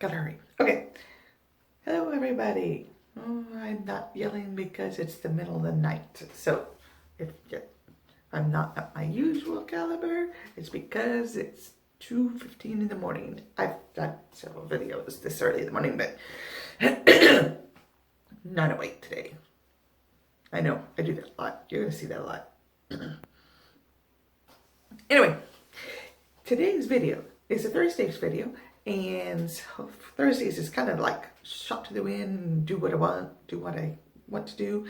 Gotta hurry. Okay. Hello, everybody. Oh, I'm not yelling because it's the middle of the night. So, if I'm not at my usual caliber, it's because it's 2:15 in the morning. I've done several videos this early in the morning, but not awake today. I know, I do that a lot. You're going to see that a lot. Anyway, today's video is a Thursday's video, and Thursdays is kind of like shot to the wind, do what I want, do what I want to do.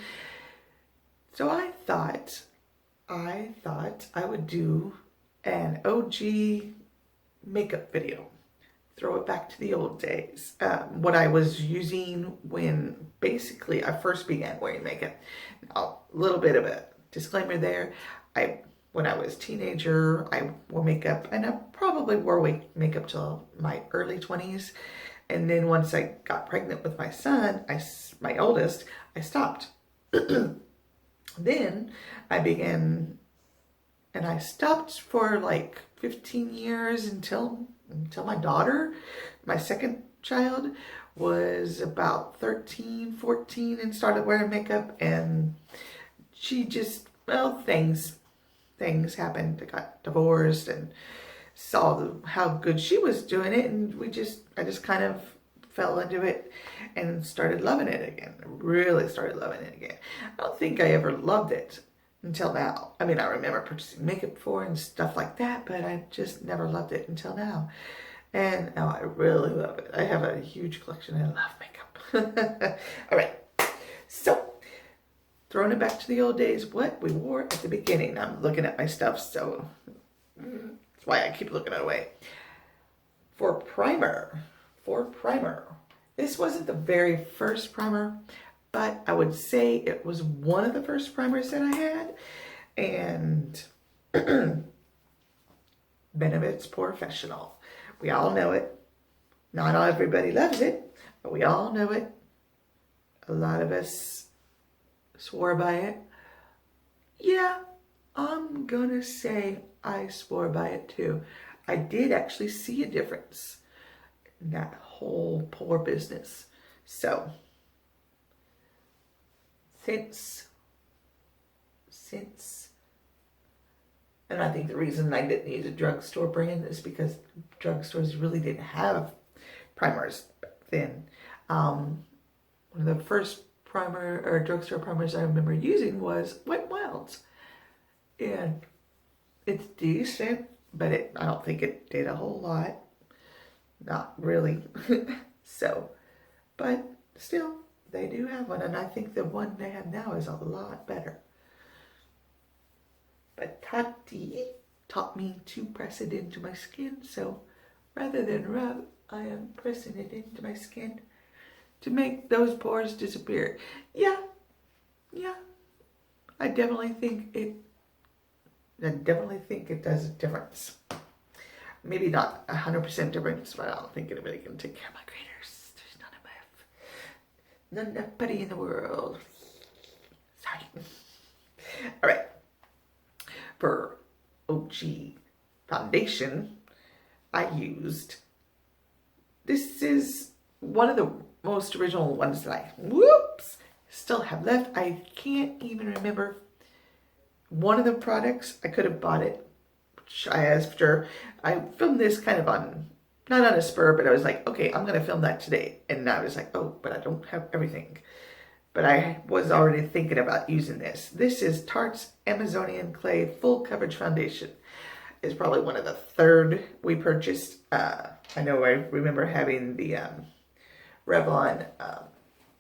So I thought I would do an OG makeup video. Throw it back to the old days. What I was using when basically I first began wearing makeup. Now, a little bit of a disclaimer there. When I was a teenager, I wore makeup, and I probably wore makeup till my early 20s. And then once I got pregnant with my son, my oldest, I stopped. Then I began, and I stopped for like 15 years until my daughter, my second child, was about 13, 14 and started wearing makeup, and she just, well, things happened. I got divorced and saw how good she was doing it, and I just kind of fell into it and started loving it again. Really started loving it again. I don't think I ever loved it until now. I mean, I remember purchasing makeup before and stuff like that, but I just never loved it until now. And now I really love it. I have a huge collection and I love makeup. All right. So, throwing it back to the old days, what we wore at the beginning. I'm looking at my stuff, so that's why I keep looking away. For primer, this wasn't the very first primer, but I would say it was one of the first primers that I had. And Benefit's Professional. We all know it. Not everybody loves it, but we all know it. A lot of us swore by it. Yeah, I'm gonna say I swore by it too. I did actually see a difference in that whole pore business. So, since, and I think the reason I didn't use a drugstore brand is because drugstores really didn't have primers back then. One of the first primer or drugstore primers I remember using was Wet n Wild's, and it's decent, but I don't think it did a whole lot. Not really. So, but still, they do have one, and I think the one they have now is a lot better. But Tati taught me to press it into my skin, so rather than rub, I am pressing it into my skin to make those pores disappear. Yeah, I definitely think it does a difference. Maybe not 100% difference, but I don't think anybody can take care of my craters. There's none enough putty in the world. Sorry. All right. For OG foundation, I used, this is one of the most original ones that I, still have left. I can't even remember one of the products. I could have bought it. I filmed this kind of not on a spur, but I was like, okay, I'm going to film that today. And I was like, oh, but I don't have everything. But I was already thinking about using this. This is Tarte's Amazonian Clay Full Coverage Foundation. It's probably one of the third we purchased. I know I remember having the Revlon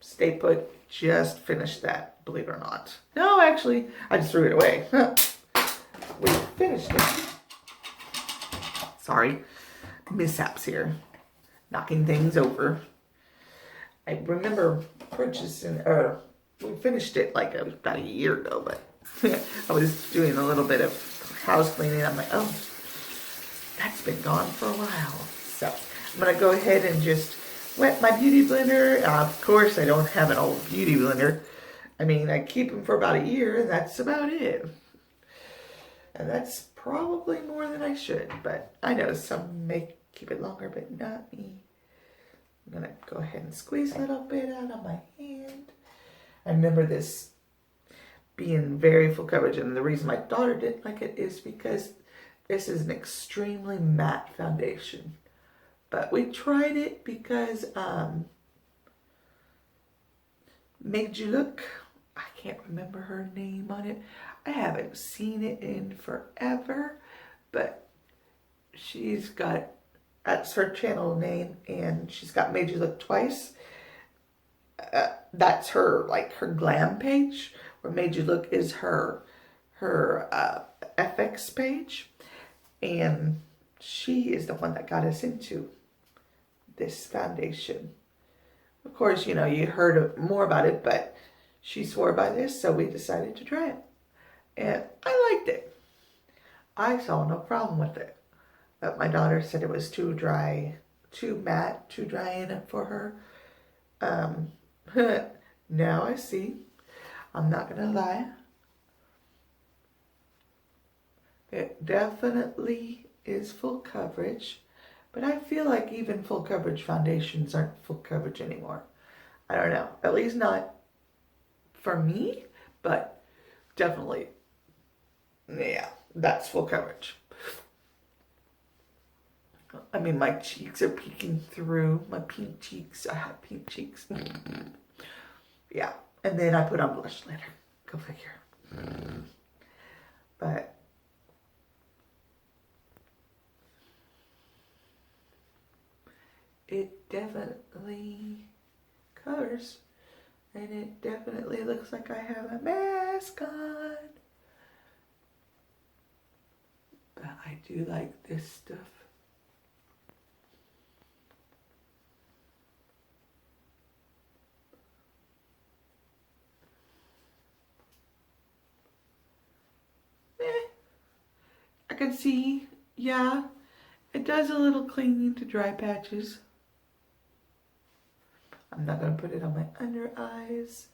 Stay Put. Just finished that, believe it or not. No, actually, I just threw it away. We finished it. Sorry, mishaps here. Knocking things over. I remember purchasing, we finished it like about a year ago, but I was doing a little bit of house cleaning. I'm like, oh, that's been gone for a while. So I'm going to go ahead and just wet my beauty blender. Of course, I don't have an old beauty blender. I mean, I keep them for about a year, and that's about it. And that's probably more than I should, but I know some may keep it longer, but not me. I'm going to go ahead and squeeze a little bit out of my hand. I remember this being very full coverage, and the reason my daughter didn't like it is because this is an extremely matte foundation. But we tried it because Made You Look, I can't remember her name on it. I haven't seen it in forever, but she's got, that's her channel name, and she's got Made You Look twice. That's her, like, her glam page, where Made You Look is her FX page. And she is the one that got us into this foundation. Of course, you know, you heard more about it, but she swore by this, so we decided to try it. And I liked it. I saw no problem with it. But my daughter said it was too dry, too matte, too dry in it for her. Now I see. I'm not going to lie. It definitely is full coverage. But I feel like even full coverage foundations aren't full coverage anymore. I don't know. At least not for me. But definitely, yeah, that's full coverage. I mean, my cheeks are peeking through. My pink cheeks. I have pink cheeks. Yeah. And then I put on blush later. Go figure. But it definitely covers. And it definitely looks like I have a mask on. But I do like this stuff. I can see, yeah, it does a little clinging to dry patches. I'm not going to put it on my under eyes.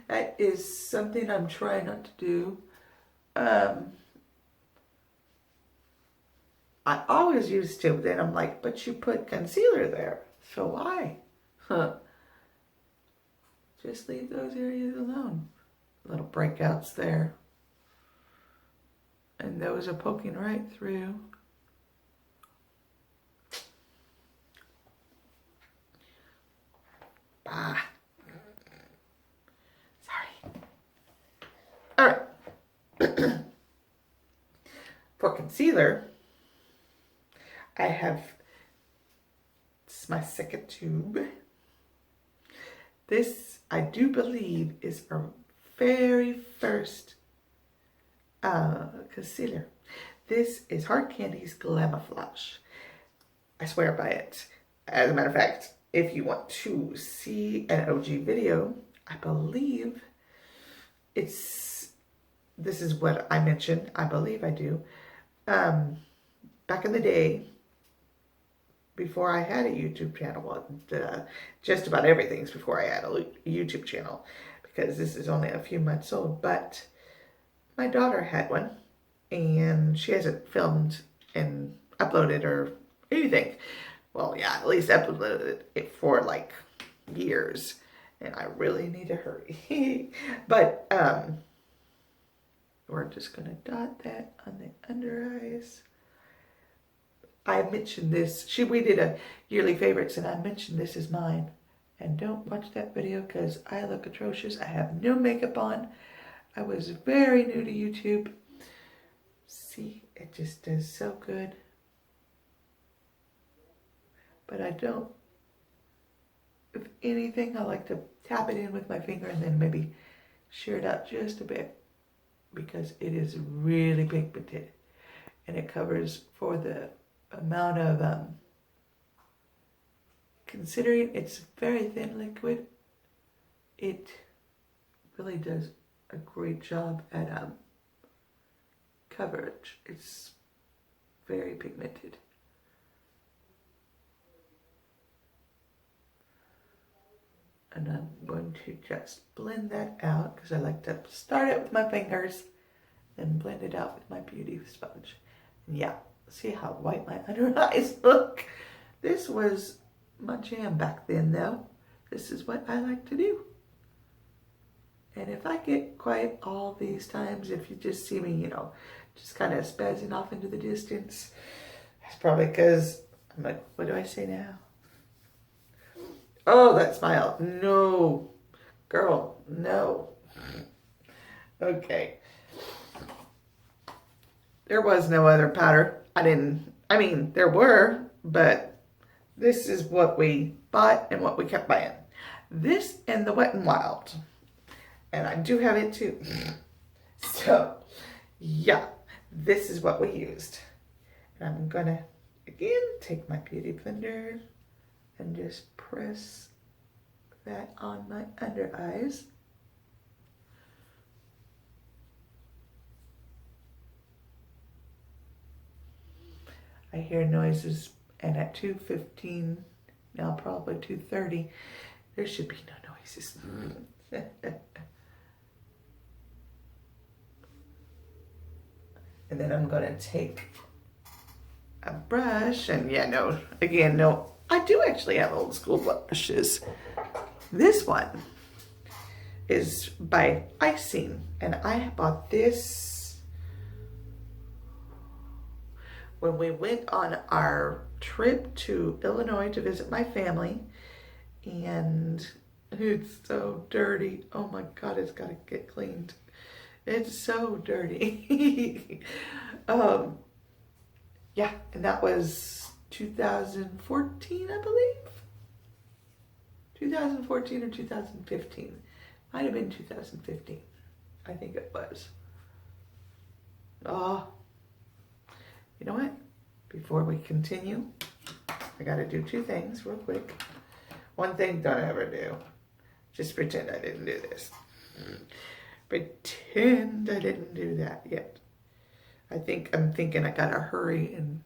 That is something I'm trying not to do. I always used to, then I'm like, but you put concealer there, so why? Just leave those areas alone. Little breakouts there. And those are poking right through. Ah. Sorry. All right. For concealer, I have, this is my second tube. This, I do believe, is our very first concealer. This is Hard Candy's Glamour. I swear by it. As a matter of fact, if you want to see an OG video, I believe this is what I mentioned. I believe I do. Back in the day, before I had a YouTube channel, well, just about everything's before I had a YouTube channel, because this is only a few months old, but my daughter had one, and she hasn't filmed and uploaded or anything. Well, yeah, at least uploaded it for like years, and I really need to hurry. But we're just gonna dot that on the under eyes. I mentioned this. We did a yearly favorites, and I mentioned this is mine. And don't watch that video because I look atrocious. I have no makeup on. I was very new to YouTube. See, it just does so good. But I don't, if anything, I like to tap it in with my finger and then maybe shear it out just a bit, because it is really pigmented and it covers for the amount of, considering it's very thin liquid, it really does a great job at coverage. It's very pigmented. And I'm going to just blend that out because I like to start it with my fingers and blend it out with my beauty sponge. And yeah, see how white my under eyes look? This was my jam back then, though. This is what I like to do. And if I get quiet all these times, if you just see me, just kind of spazzing off into the distance, that's probably because I'm like, what do I say now? Oh, that smile. No. Girl, no. Okay. There was no other powder. There were, but this is what we bought and what we kept buying. This and the Wet n Wild. And I do have it too. So, yeah, this is what we used. And I'm gonna, again, take my beauty blender and just press that on my under eyes. I hear noises, and at 2:15, now probably 2:30, there should be no noises. And then I'm going to take a brush, and I do actually have old school brushes. This one is by Icing, and I bought this when we went on our trip to Illinois to visit my family, and it's so dirty. Oh my God, it's got to get cleaned. It's so dirty. Yeah, and that was 2014, I believe. 2014 or 2015. Might have been 2015. I think it was. Oh, you know what? Before we continue, I gotta do two things real quick. One thing don't ever do. Just pretend I didn't do this. Pretend I didn't do that yet. I'm thinking I gotta hurry, and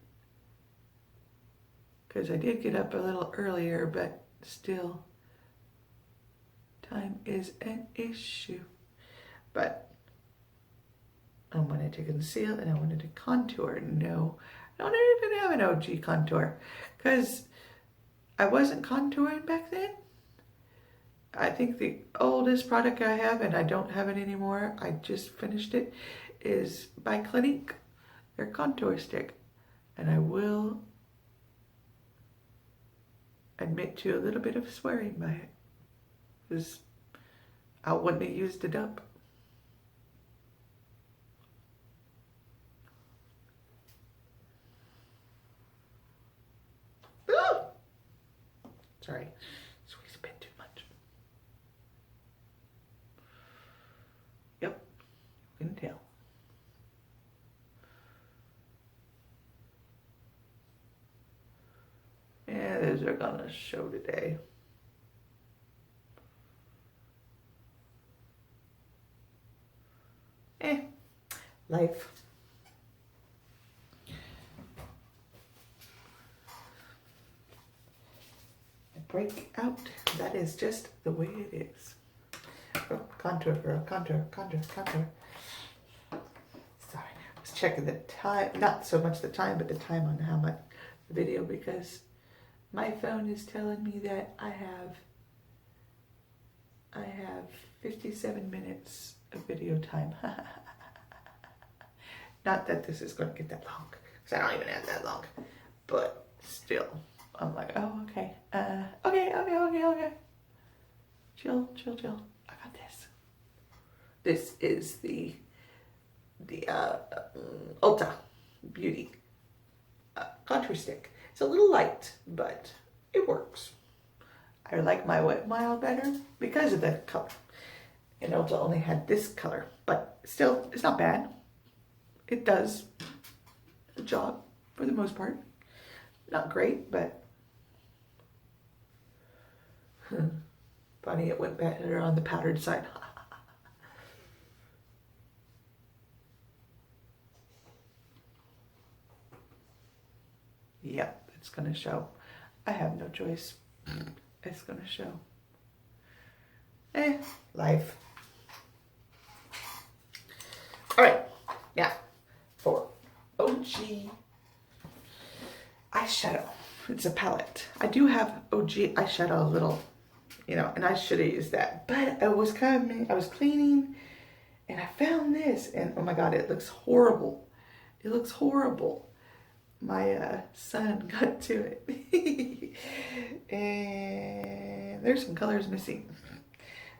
because I did get up a little earlier, but still, time is an issue. But I wanted to conceal and I wanted to contour. No, I don't even have an OG contour because I wasn't contouring back then. I think the oldest product I have, and I don't have it anymore, I just finished it, is by Clinique, their contour stick. And I will admit to a little bit of swearing by it, because I wouldn't have used it up. Ah! Sorry, squeeze a bit too much. Yep, you can tell. Yeah, those are gonna show today. Life. A breakout. That is just the way it is. Oh, contour, girl. Contour, contour, contour. Sorry, I was checking the time. Not so much the time, but the time on how much the video, because my phone is telling me that I have 57 minutes of video time. Not that this is going to get that long, because I don't even have that long. But still, I'm like, oh, okay. Okay. Chill. I got this. This is the Ulta Beauty contour stick. It's a little light, but it works. I like my Wet n Wild better because of the color. And Ulta only had this color, but still, it's not bad. It does the job for the most part. Not great, but funny, it went better on the powdered side. Yep, it's gonna show. I have no choice. It's gonna show. Life. All right, now for OG eyeshadow. It's a palette. I do have OG eyeshadow, a little, and I should have used that. But I was cleaning and I found this and oh my God, it looks horrible. It looks horrible. My son got to it. And there's some colors missing.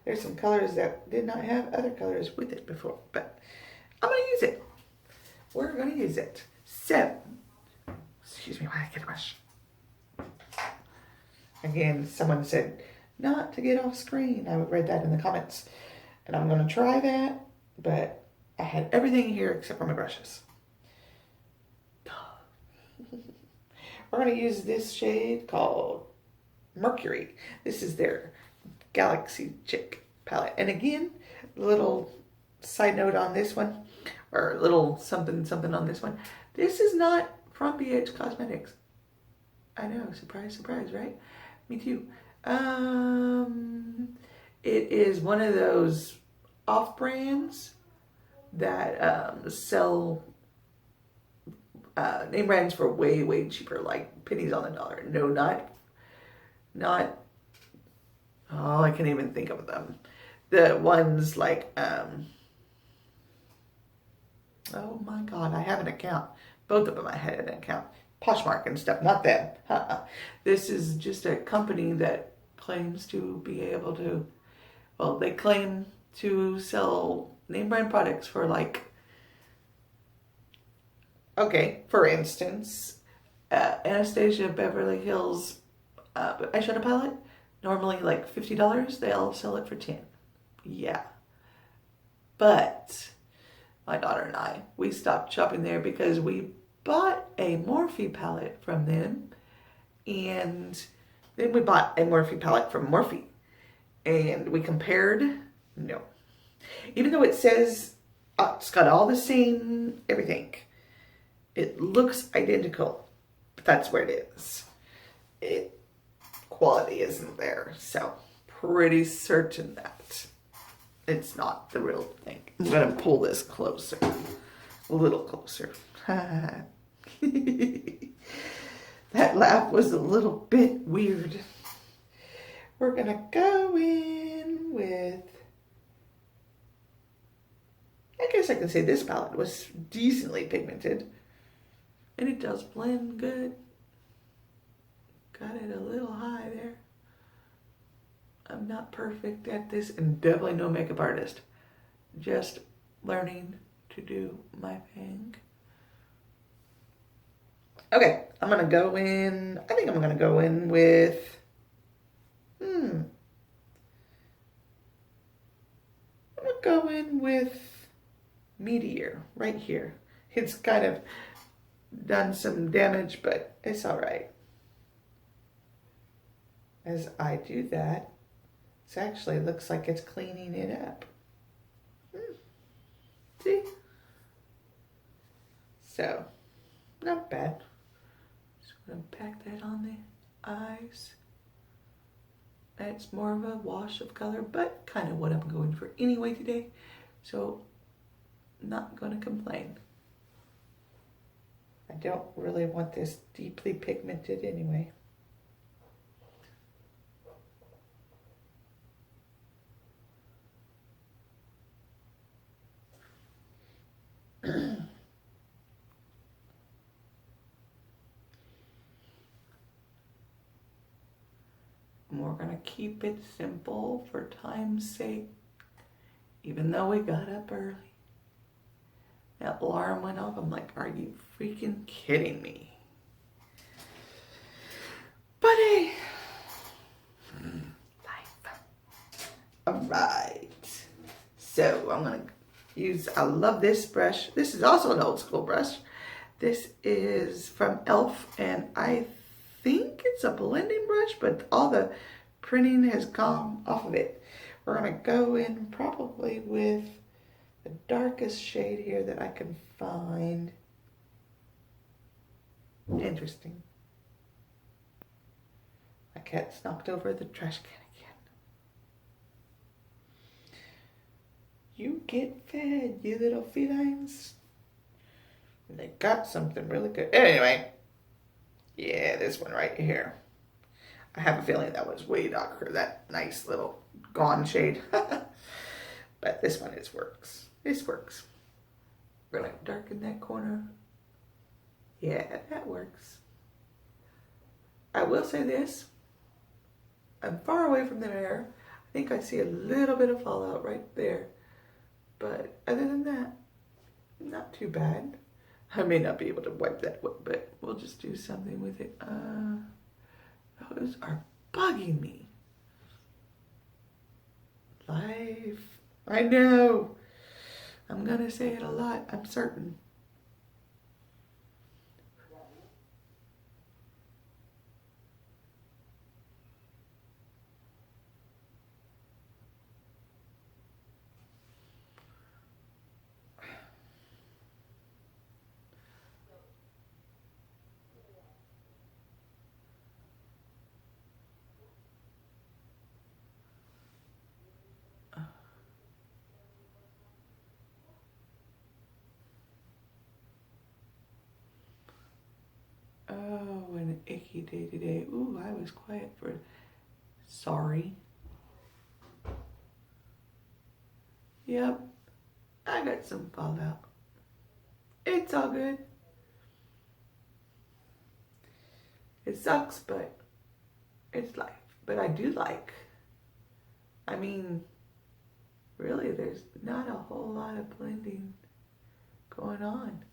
There's some colors that did not have other colors with it before, but I'm going to use it. We're going to use it. So, excuse me while I get a brush. Again, someone said not to get off screen. I read that in the comments. And I'm going to try that, but I had everything here except for my brushes. We're going to use this shade called Mercury. This is their Galaxy Chick palette. And again, a little side note on this one, or a little something on this one. This is not from BH Cosmetics. I know, surprise, surprise, right? Me too. It is one of those off brands that sell name brands for way, way cheaper, like pennies on the dollar. No, not, oh, I can't even think of them. The ones like, oh my God, I have an account. Both of them I had an account. Poshmark and stuff, not them. This is just a company that claims to be able to, well, they claim to sell name brand products for like, okay, for instance, Anastasia Beverly Hills eyeshadow palette, normally like $50, they'll sell it for $10. Yeah. But my daughter and I, we stopped shopping there because we bought a Morphe palette from them, and then we bought a Morphe palette from Morphe, and we compared. No. Even though it says it's got all the same everything, it looks identical, but that's where it is. Quality isn't there, so pretty certain that it's not the real thing. I'm gonna pull this closer, a little closer. That laugh was a little bit weird. We're gonna go in with, I guess I can say this palette was decently pigmented. And it does blend good. Got it a little high there. I'm not perfect at this and definitely no makeup artist. Just learning to do my thing. Okay, I'm gonna go in, I think I'm gonna go in with, I'm gonna go in with Meteor right here. It's kind of done some damage, but it's all right. As I do that, it actually looks like it's cleaning it up. See? So, not bad. Just gonna pack that on the eyes. That's more of a wash of color, but kind of what I'm going for anyway today. So, not gonna complain. I don't really want this deeply pigmented anyway. We're gonna keep it simple for time's sake, even though we got up early. That alarm went off. I'm like, are you freaking kidding me? But hey, life. All right. So I'm gonna use, I love this brush. This is also an old school brush. This is from e.l.f. and I think it's a blending brush, but all the printing has gone off of it. We're gonna go in probably with the darkest shade here that I can find. Interesting. My cat's knocked over the trash can again. You get fed, you little felines. And they got something really good. Anyway, yeah, this one right here. I have a feeling that was way darker, that nice little gone shade. But this one works. This works. Really darken that corner. Yeah, that works. I will say this. I'm far away from the mirror. I think I see a little bit of fallout right there. But other than that, not too bad. I may not be able to wipe that, but we'll just do something with it. Those are bugging me. Life. I know. I'm gonna say it a lot, I'm certain. Oh, an icky day today. Ooh, I was quiet for... Sorry. Yep, I got some fallout. It's all good. It sucks, but it's life. But I do like... I mean, really, there's not a whole lot of blending going on.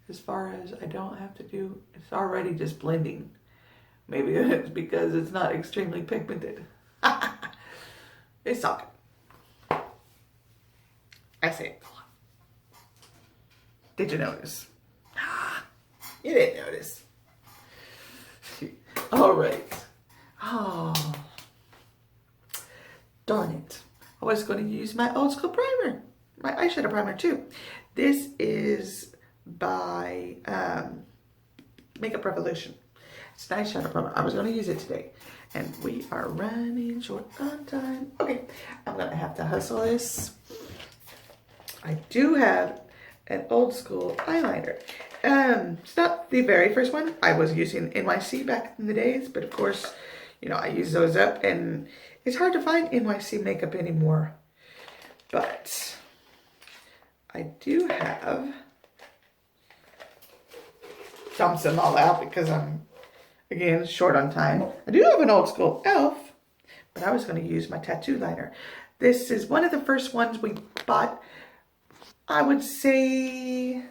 As far as I don't have to do, it's already just blending. Maybe it's because it's not extremely pigmented. It's all good. I say it a lot. Did you notice? You didn't notice. All right. Oh, darn it. I was going to use my old school primer. My eyeshadow primer too. This is by Makeup Revolution. It's an eyeshadow primer. I was going to use it today. And we are running short on time. Okay, I'm going to have to hustle this. I do have an old school eyeliner. It's not the very first one. I was using NYC back in the days, but of course, you know, I use those up and it's hard to find NYC makeup anymore. But I do have, dumps them all out because I'm, again, short on time. I do have an old school e.l.f., but I was going to use my tattoo liner. This is one of the first ones we bought. I would say,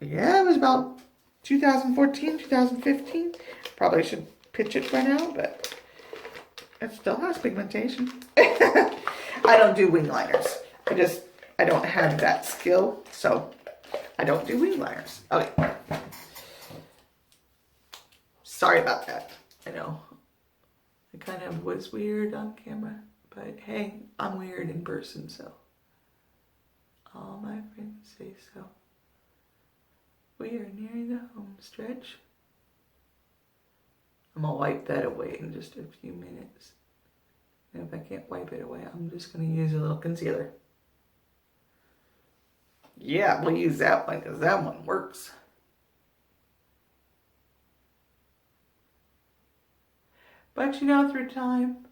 yeah, it was about 2014, 2015. Probably should pitch it by now, but it still has pigmentation. I don't do wing liners. I don't have that skill, so I don't do wing liners. Okay. Sorry about that. I know. It kind of was weird on camera, but hey, I'm weird in person, so. All my friends say so. We are nearing the home stretch. I'm gonna wipe that away in just a few minutes. And if I can't wipe it away, I'm just gonna use a little concealer. Yeah, we'll use that one because that one works. But you know, through time,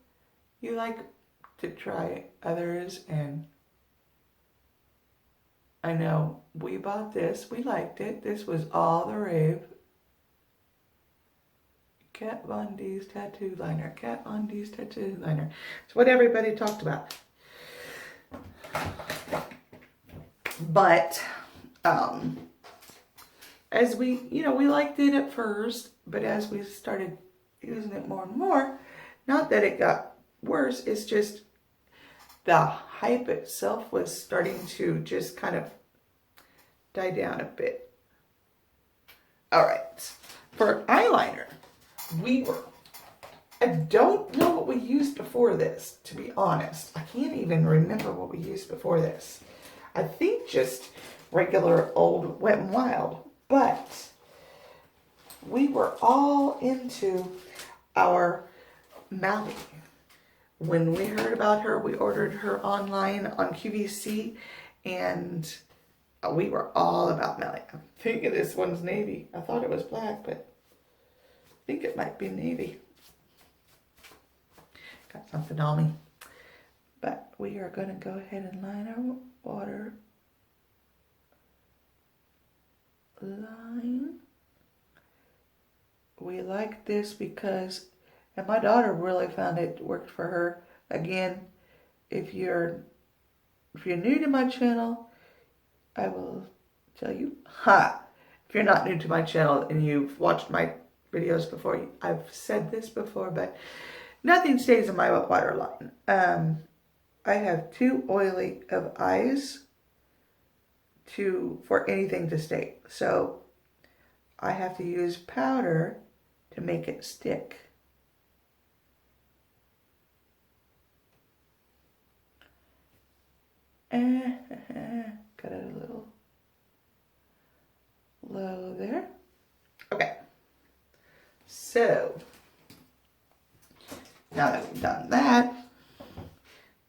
you like to try others, and I know we bought this, we liked it. This was all the rave. Kat Von D's tattoo liner. Kat Von D's tattoo liner. It's what everybody talked about. But as we, you know, we liked it at first, but as we started using it more and more, not that it got worse, it's just the hype itself was starting to just kind of die down a bit. All right, for eyeliner, I don't know what we used before this, to be honest. I can't even remember what we used before this. I think just regular old Wet n Wild, but we were all into our Mally. When we heard about her, we ordered her online on QVC, and we were all about Mally. I'm thinking this one's navy. I thought it was black, but think it might be navy. Got something on me. But we are going to go ahead and line our water line. We like this because, and my daughter really found it worked for her. Again, if you're new to my channel, I will tell you, if you're not new to my channel and you've watched my videos before, I've said this before, but nothing stays in my water line. I have too oily of eyes for anything to stay. So I have to use powder to make it stick. Got it a little low there. Okay. So now that we've done that, I'm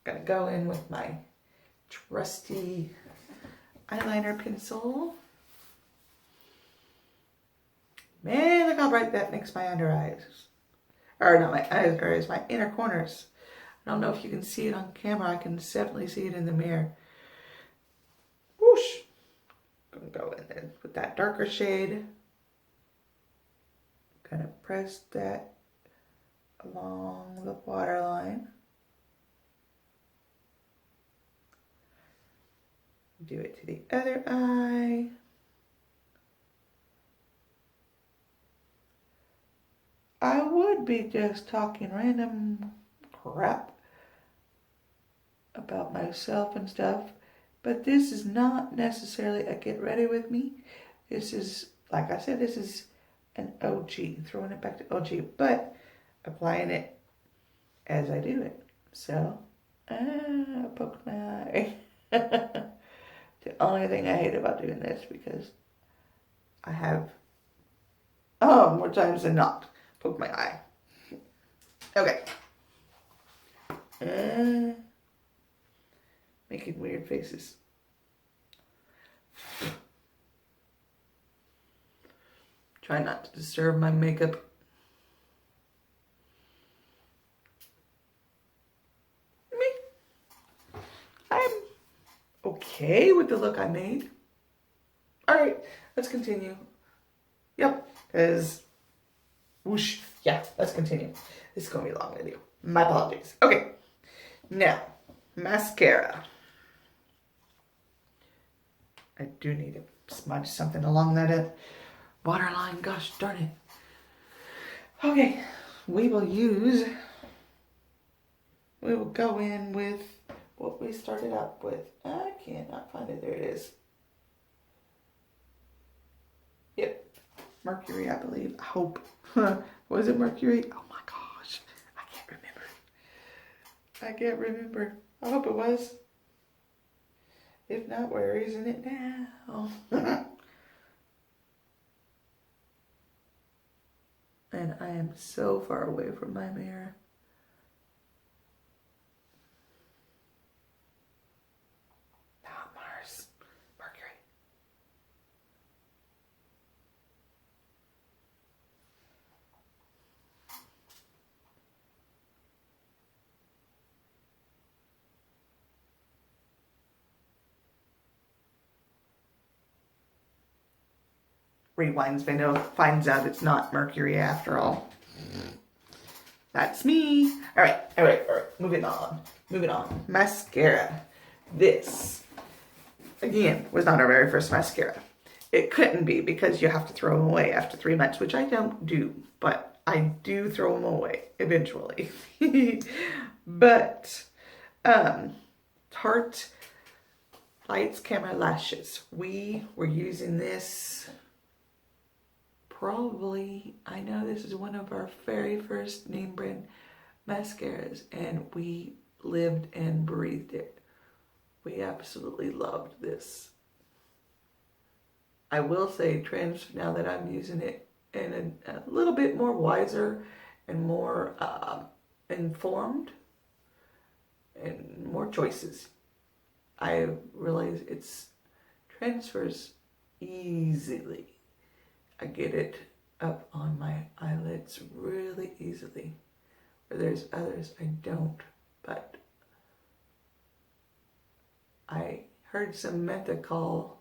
gonna go in with my trusty eyeliner pencil. Man, look how bright that makes my under eyes. Or not my eyes, or is my inner corners. I don't know if you can see it on camera. I can definitely see it in the mirror. Whoosh. Gonna go in there with that darker shade. Gonna press that along the waterline. Do it to the other eye. I would be just talking random crap about myself and stuff, but this is not necessarily a get ready with me. This is, like I said, this is an OG, throwing it back to OG, but applying it as I do it. So, I poked my eye. The only thing I hate about doing this, because I have, more times than not, poked my eye. Okay. Making weird faces. Try not to disturb my makeup. I'm okay with the look I made. Alright, let's continue. Yep, because whoosh. Yeah, let's continue. This is going to be a long video. My apologies. Okay, now, mascara. I do need to smudge something along that waterline. Gosh darn it. Okay, we will go in with what we started out with. I cannot find it. There it is. Yep. Mercury, I believe. I hope. Was it Mercury? Oh my gosh. I can't remember. I hope it was. If not, where isn't it now? And I am so far away from my mirror. Not Mars. Mercury. Rewinds video, finds out it's not Mercury after all. That's me. All right. Moving on. Mascara. This, again, was not our very first mascara. It couldn't be because you have to throw them away after 3 months, which I don't do, but I do throw them away eventually. But, Tarte Lights Camera Lashes. We were using this probably, I know this is one of our very first name brand mascaras, and we lived and breathed it. We absolutely loved this. I will say, now that I'm using it and a little bit more wiser and more informed and more choices, I realize it's transfers easily. I get it up on my eyelids pigments really easily, where there's others I don't. But I heard some method call,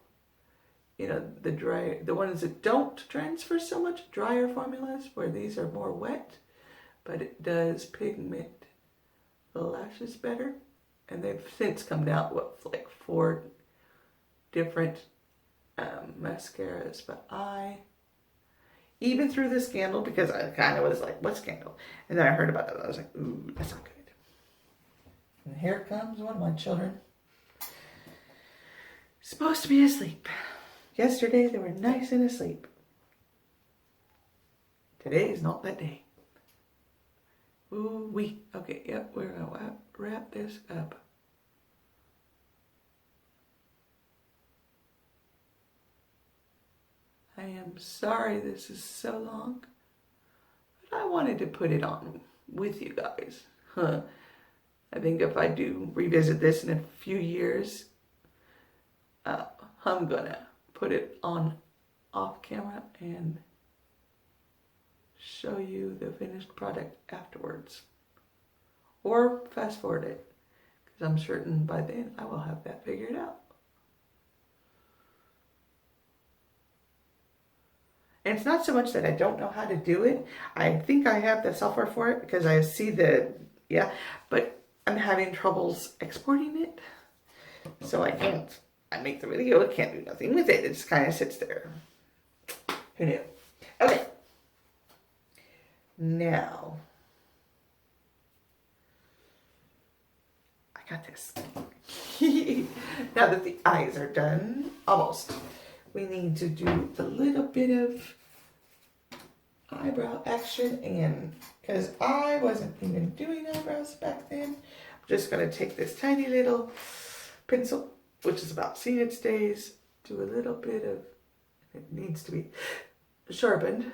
the ones that don't transfer so much, drier formulas, where these are more wet, but it does pigment the lashes better. And they've since come out with like 4 different mascaras. But even through the scandal, because I kind of was like, what scandal? And then I heard about it. I was like, ooh, that's not good. And here comes one of my children. Supposed to be asleep. Yesterday they were nice and asleep. Today is not that day. Ooh wee. Okay, yep, we're gonna wrap this up. I am sorry this is so long, but I wanted to put it on with you guys. I think if I do revisit this in a few years, I'm gonna put it on off camera and show you the finished product afterwards. Or fast forward it, because I'm certain by then I will have that figured out. And it's not so much that I don't know how to do it. I think I have the software for it because I see but I'm having troubles exporting it. So I make the video, I can't do nothing with it. It just kind of sits there. Who knew? Okay. Now, I got this. Now that the eyes are done, almost, we need to do a little bit of eyebrow action, and because I wasn't even doing eyebrows back then, I'm just going to take this tiny little pencil, which is about seen its days, do a little bit of, it needs to be sharpened.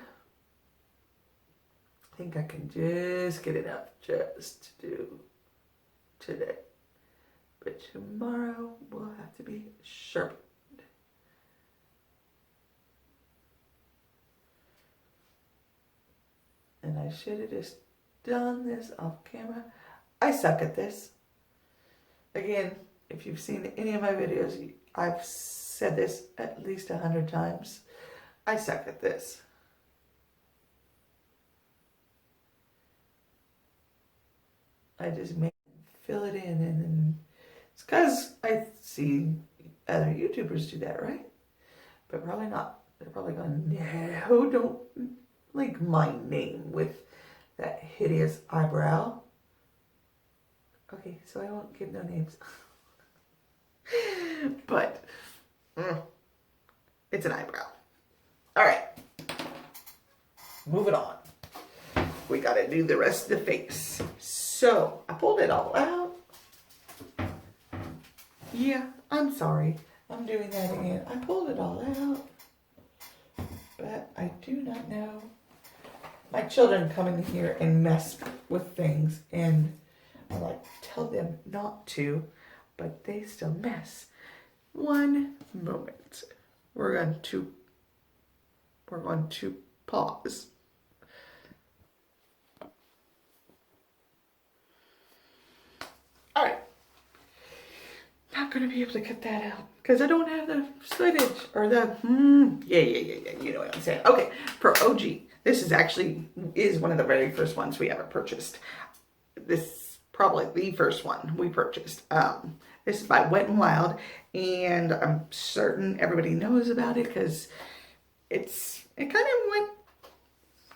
I think I can just get enough just to do today. But tomorrow will have to be sharpened. And I should have just done this off camera. I suck at this. Again, if you've seen any of my videos, I've said this at least 100 times. I suck at this. I just fill it in, and then it's because I see other YouTubers do that, right? But probably not. They're probably going, no, don't link my name with that hideous eyebrow. Okay, so I won't give no names. But it's an eyebrow. All right, moving on. We got to do the rest of the face. So I pulled it all out. Yeah, I'm sorry. I'm doing that again. I pulled it all out. But I do not know. My children come in here and mess with things, and I tell them not to, but they still mess. One moment. We're going to pause. All right. Not going to be able to cut that out because I don't have the footage or the yeah. You know what I'm saying? Okay, for OG, this is one of the very first ones we ever purchased. This is probably the first one we purchased. This is by Wet n Wild, and I'm certain everybody knows about it because it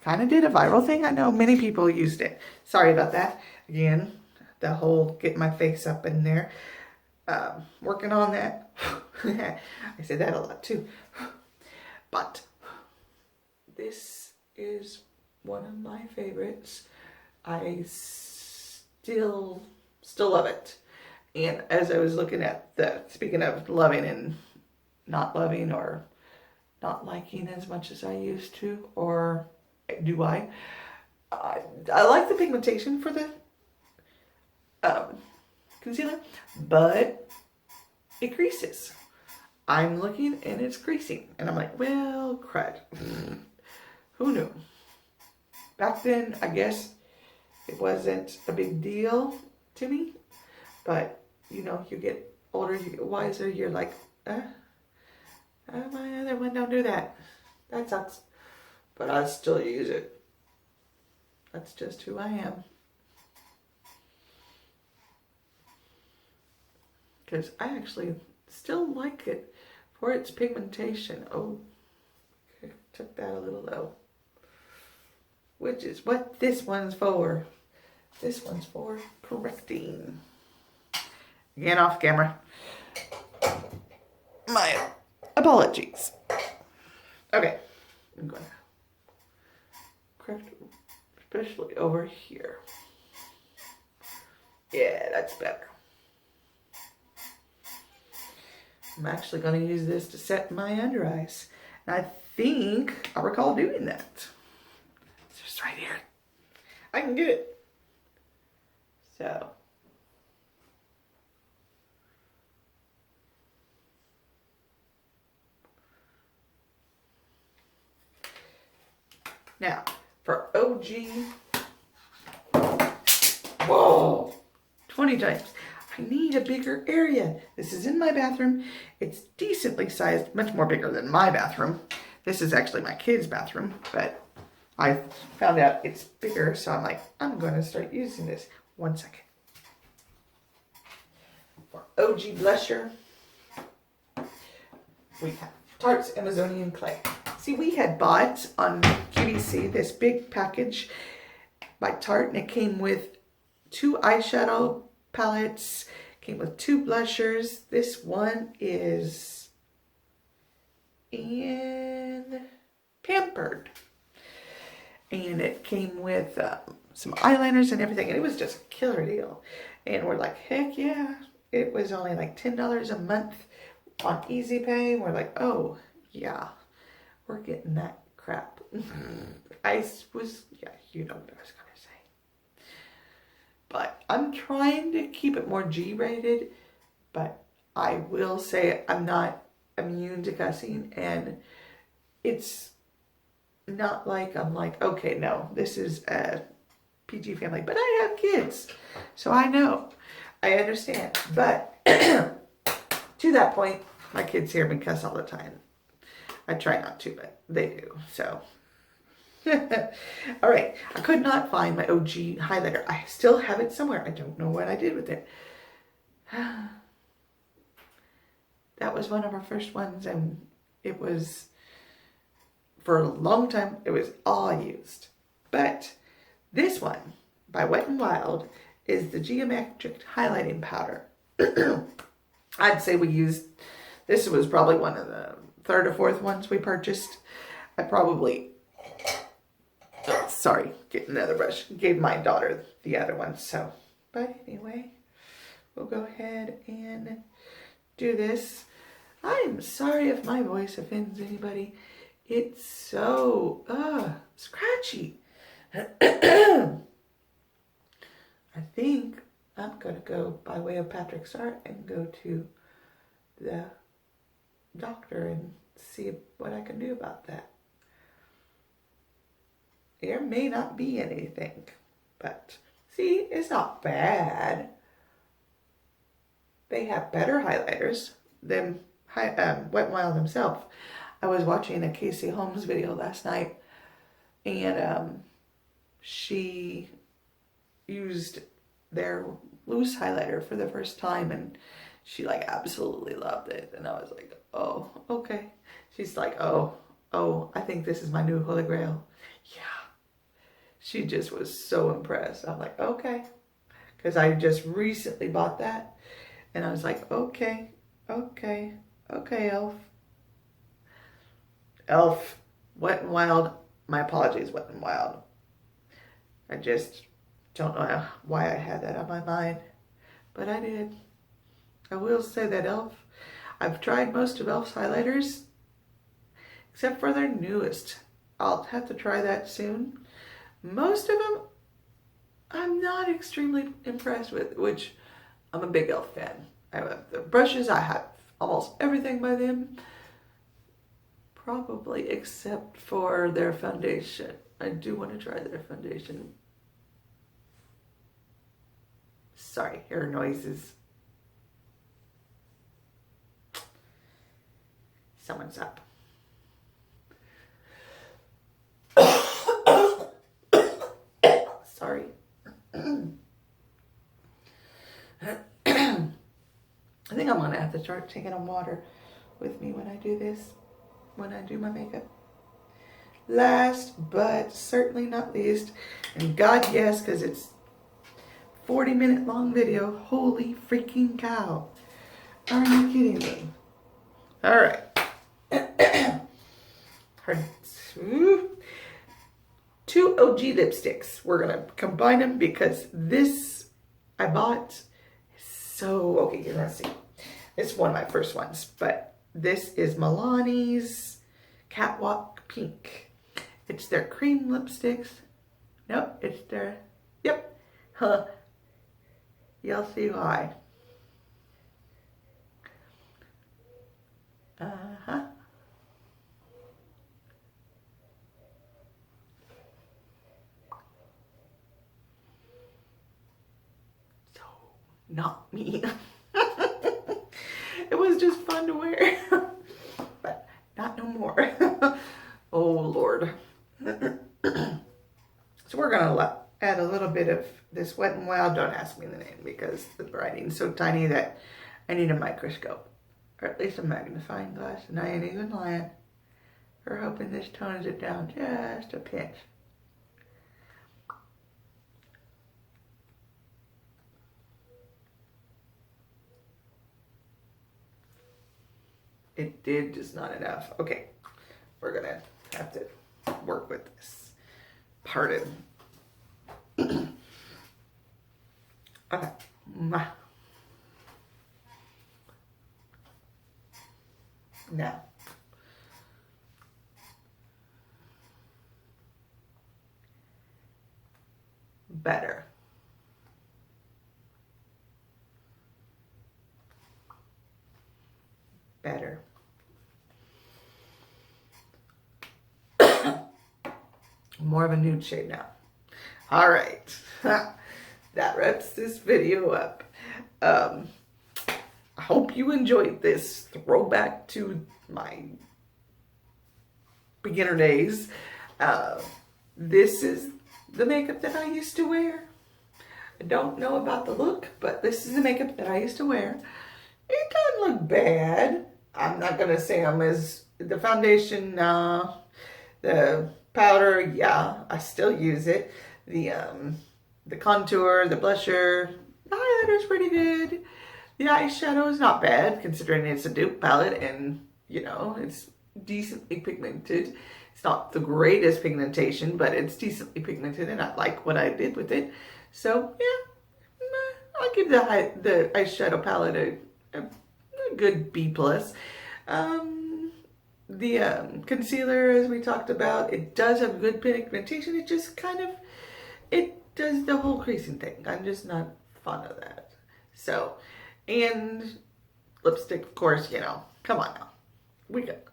kind of did a viral thing. I know many people used it. Sorry about that. Again, the whole get my face up in there. Working on that. I say that a lot too. But this is one of my favorites. I still love it. And as I was looking at speaking of loving and not loving or not liking as much as I used to, or do I like the pigmentation for the concealer, but it creases. I'm looking and it's creasing, and I'm like, well, crud. Who knew? Back then, I guess it wasn't a big deal to me. But, you know, you get older, you get wiser, you're like, my other one don't do that. That sucks. But I still use it. That's just who I am. Because I actually still like it for its pigmentation. Oh, okay, took that a little low. Which is what this one's for. This one's for correcting. Again, off camera. My apologies. Okay, I'm going to correct, especially over here. Yeah, that's better. I'm actually going to use this to set my under eyes. And I think I recall doing that. It's just right here. I can get it. So. Now, for OG, whoa, 20 times. I need a bigger area. This is in my bathroom. It's decently sized, much more bigger than my bathroom. This is actually my kid's bathroom, but I found out it's bigger, so I'm like, I'm going to start using this. 1 second. For OG blusher, we have Tarte's Amazonian Clay. See, we had bought on QVC this big package by Tarte, and it came with 2 eyeshadow palettes, came with 2 blushers. This one is in Pampered, and it came with some eyeliners and everything, and it was just a killer deal. And we're like, heck yeah. It was only like $10 a month on Easy Pay. We're like, oh yeah, we're getting that crap. Yeah, you know what I was gonna say. But I'm trying to keep it more G-rated, but I will say I'm not immune to cussing, and it's not like I'm like, okay, no, this is a PG family, but I have kids, so I know, I understand. But to that point, my kids hear me cuss all the time. I try not to, but they do, so. All right, I could not find my OG highlighter. I still have it somewhere. I don't know what I did with it. That was one of our first ones, and it was, for a long time, it was all I used. But this one, by Wet n Wild, is the Geometric Highlighting Powder. I'd say we used, this was probably one of the 3rd or 4th ones we purchased. I probably, sorry, get another brush. Gave my daughter the other one, so. But anyway, we'll go ahead and do this. I'm sorry if my voice offends anybody. It's so, scratchy. I think I'm going to go by way of Patrick's Art and go to the doctor and see what I can do about that. There may not be anything, but see, it's not bad. They have better highlighters than Wet n Wild himself. I was watching a Casey Holmes video last night, and she used their loose highlighter for the first time, and she like absolutely loved it. And I was like, oh, okay. She's like, oh, I think this is my new Holy Grail. Yeah. She just was so impressed. I'm like, okay. Because I just recently bought that. And I was like, okay, Elf. Elf, Wet n Wild. My apologies, Wet n Wild. I just don't know why I had that on my mind. But I did. I will say that Elf, I've tried most of Elf's highlighters, except for their newest. I'll have to try that soon. Most of them, I'm not extremely impressed with, which I'm a big Elf fan. I have the brushes, I have almost everything by them, probably except for their foundation. I do want to try their foundation. Sorry, hair noises. Someone's up. Sorry. I think I'm gonna have to start taking on water with me when I do this, when I do my makeup. Last but certainly not least, and God yes, because it's 40-minute long video. Holy freaking cow. Are you kidding me? All right. Two OG lipsticks. We're gonna combine them because this I bought. So, okay, you're gonna see. It's one of my first ones, but this is Milani's Catwalk Pink. It's their cream lipsticks. Nope, it's their, yep. Huh. You'll see why. Uh-huh. So, not me. It was just fun to wear, but not no more. Oh, Lord. So we're gonna add a little bit of this Wet n Wild. Don't ask me the name because the writing's so tiny that I need a microscope, or at least a magnifying glass, and I ain't even lying. We're hoping this tones it down just a pinch. It did, just not enough. Okay, we're gonna have to work with this. Pardon. Okay. Now. Better. Better. More of a nude shade now. All right. That wraps this video up. I hope you enjoyed this throwback to my beginner days. This is the makeup that I used to wear. I don't know about the look, but this is the makeup that I used to wear. It doesn't look bad. I'm not going to say I'm as... The foundation, the powder, yeah, I still use it. The contour, the blusher, the highlighter's pretty good. The eyeshadow is not bad, considering it's a dupe palette and, you know, it's decently pigmented. It's not the greatest pigmentation, but it's decently pigmented, and I like what I did with it. So, yeah, I'll give the eyeshadow palette a good B+. The concealer, as we talked about, it does have good pigmentation. It just kind of, it does the whole creasing thing. I'm just not fond of that. So, and lipstick, of course, you know, come on now.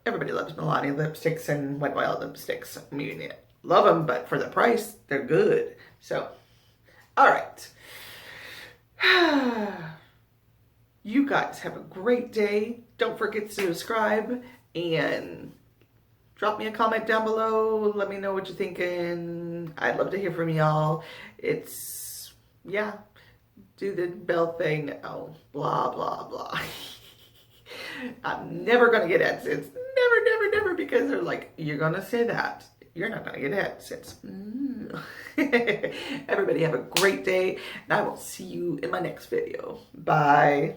Everybody loves Milani lipsticks and Wet n Wild lipsticks. I mean, love them, but for the price, they're good. So, all right. You guys have a great day. Don't forget to subscribe and drop me a comment down below. Let me know what you're thinking. I'd love to hear from y'all. It's, yeah, do the bell thing. Oh, blah, blah, blah. I'm never going to get AdSense. Never, never, never, because they're like, you're going to say that. You're not going to get AdSense. Everybody have a great day, and I will see you in my next video. Bye.